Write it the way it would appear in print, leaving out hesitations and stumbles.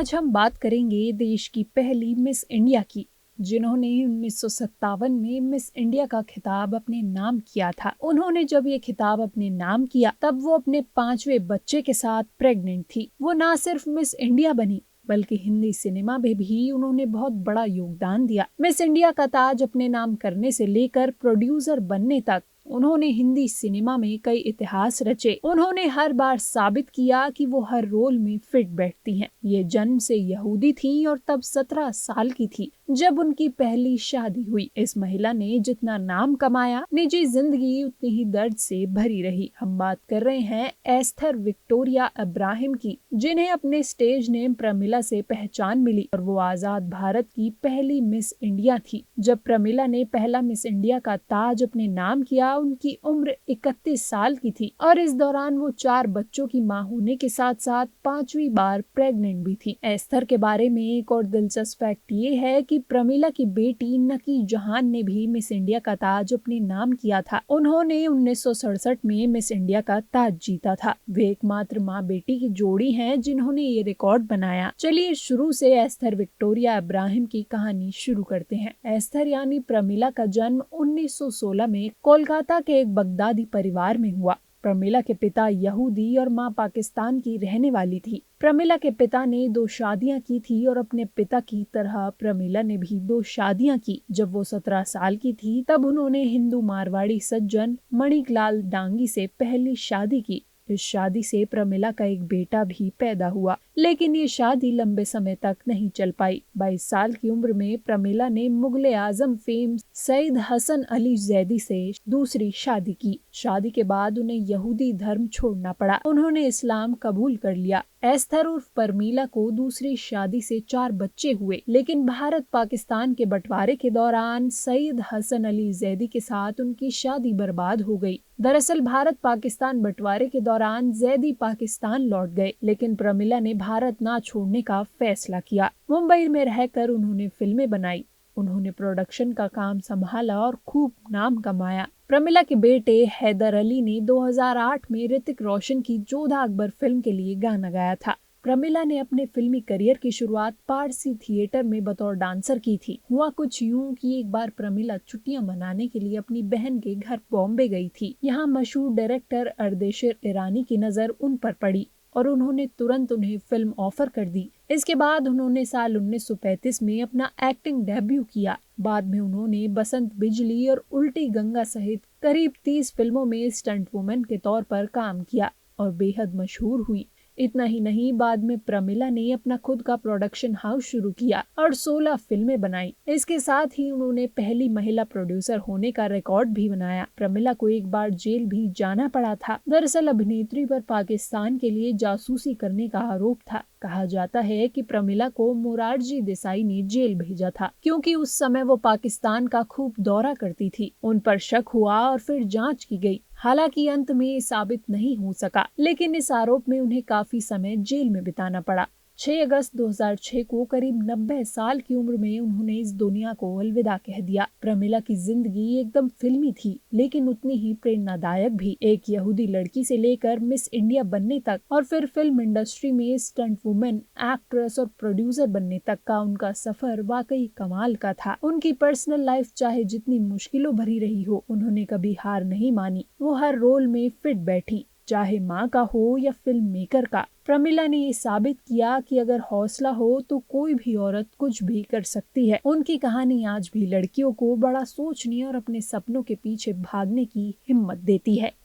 आज हम बात करेंगे देश की पहली मिस इंडिया की, जिन्होंने 1957 में मिस इंडिया का खिताब अपने नाम किया था। उन्होंने जब ये खिताब अपने नाम किया तब वो अपने 5वें बच्चे के साथ प्रेग्नेंट थी। वो ना सिर्फ मिस इंडिया बनी बल्कि हिंदी सिनेमा में भी उन्होंने बहुत बड़ा योगदान दिया। मिस इंडिया का ताज अपने नाम करने से लेकर प्रोड्यूसर बनने तक उन्होंने हिंदी सिनेमा में कई इतिहास रचे। उन्होंने हर बार साबित किया कि वो हर रोल में फिट बैठती हैं। ये जन्म से यहूदी थी और तब 17 साल की थी जब उनकी पहली शादी हुई। इस महिला ने जितना नाम कमाया, निजी जिंदगी उतनी ही दर्द से भरी रही। हम बात कर रहे हैं एस्थर विक्टोरिया इब्राहिम की, जिन्हें अपने स्टेज नेम प्रमिला से पहचान मिली और वो आजाद भारत की पहली मिस इंडिया थी। जब प्रमिला ने पहला मिस इंडिया का ताज अपने नाम किया, उनकी उम्र 31 साल की थी और इस दौरान वो 4 बच्चों की मां होने के साथ साथ 5वीं बार प्रेग्नेंट भी थी। एस्थर के बारे में एक और दिलचस्प फैक्ट ये है कि प्रमिला की बेटी नकी जहान ने भी मिस इंडिया का ताज अपने नाम किया था। उन्होंने 1967 में मिस इंडिया का ताज जीता था। वे एकमात्र माँ बेटी की जोड़ी हैं जिन्होंने ये रिकॉर्ड बनाया। चलिए शुरू से एस्थर विक्टोरिया इब्राहिम की कहानी शुरू करते हैं। एस्थर यानी प्रमिला का जन्म 1916 में कोलकाता के एक बगदादी परिवार में हुआ। प्रमिला के पिता यहूदी और मां पाकिस्तान की रहने वाली थी। प्रमिला के पिता ने 2 शादियां की थी और अपने पिता की तरह प्रमिला ने भी 2 शादियां की। जब वो 17 साल की थी तब उन्होंने हिंदू मारवाड़ी सज्जन मणिकलाल डांगी से पहली शादी की। इस शादी से प्रमिला का एक बेटा भी पैदा हुआ, लेकिन ये शादी लंबे समय तक नहीं चल पाई। 22 साल की उम्र में प्रमिला ने मुगले आजम फेम सईद हसन अली जैदी से दूसरी शादी की। शादी के बाद उन्हें यहूदी धर्म छोड़ना पड़ा। उन्होंने इस्लाम कबूल कर लिया। एस्थर उर्फ प्रमिला को दूसरी शादी से 4 बच्चे हुए, लेकिन भारत पाकिस्तान के बंटवारे के दौरान सईद हसन अली जैदी के साथ उनकी शादी बर्बाद हो गई। दरअसल भारत पाकिस्तान बंटवारे के दौरान जैदी पाकिस्तान लौट गए, लेकिन प्रमिला ने भारत ना छोड़ने का फैसला किया। मुंबई में रहकर उन्होंने फिल्में बनाई। उन्होंने प्रोडक्शन का काम संभाला और खूब नाम कमाया। प्रमिला के बेटे हैदर अली ने 2008 में ऋतिक रोशन की जोधा अकबर फिल्म के लिए गाना गाया था। प्रमिला ने अपने फिल्मी करियर की शुरुआत पारसी थिएटर में बतौर डांसर की थी। हुआ कुछ यूं कि एक बार प्रमिला छुट्टियां मनाने के लिए अपनी बहन के घर बॉम्बे गई थी। यहाँ मशहूर डायरेक्टर अर्देशिर ईरानी की नजर उन पर पड़ी और उन्होंने तुरंत उन्हें फिल्म ऑफर कर दी। इसके बाद उन्होंने साल 1935 में अपना एक्टिंग डेब्यू किया। बाद में उन्होंने बसंत बिजली और उल्टी गंगा सहित करीब 30 फिल्मों में स्टंट वुमेन के तौर पर काम किया और बेहद मशहूर हुई। इतना ही नहीं, बाद में प्रमिला ने अपना खुद का प्रोडक्शन हाउस शुरू किया और 16 फिल्में बनाई। इसके साथ ही उन्होंने पहली महिला प्रोड्यूसर होने का रिकॉर्ड भी बनाया। प्रमिला को एक बार जेल भी जाना पड़ा था। दरअसल अभिनेत्री पर पाकिस्तान के लिए जासूसी करने का आरोप था। कहा जाता है कि प्रमिला को मोरारजी देसाई ने जेल भेजा था, क्योंकि उस समय वो पाकिस्तान का खूब दौरा करती थी। उन पर शक हुआ और फिर जांच की गई। हालांकि अंत में ये साबित नहीं हो सका, लेकिन इस आरोप में उन्हें काफी समय जेल में बिताना पड़ा। 6 अगस्त 2006 को करीब 90 साल की उम्र में उन्होंने इस दुनिया को अलविदा कह दिया। प्रमिला की जिंदगी एकदम फिल्मी थी, लेकिन उतनी ही प्रेरणादायक भी। एक यहूदी लड़की से लेकर मिस इंडिया बनने तक और फिर फिल्म इंडस्ट्री में स्टंट वुमेन, एक्ट्रेस और प्रोड्यूसर बनने तक का उनका सफर वाकई कमाल का था। उनकी पर्सनल लाइफ चाहे जितनी मुश्किलों भरी रही हो, उन्होंने कभी हार नहीं मानी। वो हर रोल में फिट बैठी, चाहे माँ का हो या फिल्म मेकर का। प्रमिला ने ये साबित किया कि अगर हौसला हो तो कोई भी औरत कुछ भी कर सकती है। उनकी कहानी आज भी लड़कियों को बड़ा सोचने और अपने सपनों के पीछे भागने की हिम्मत देती है।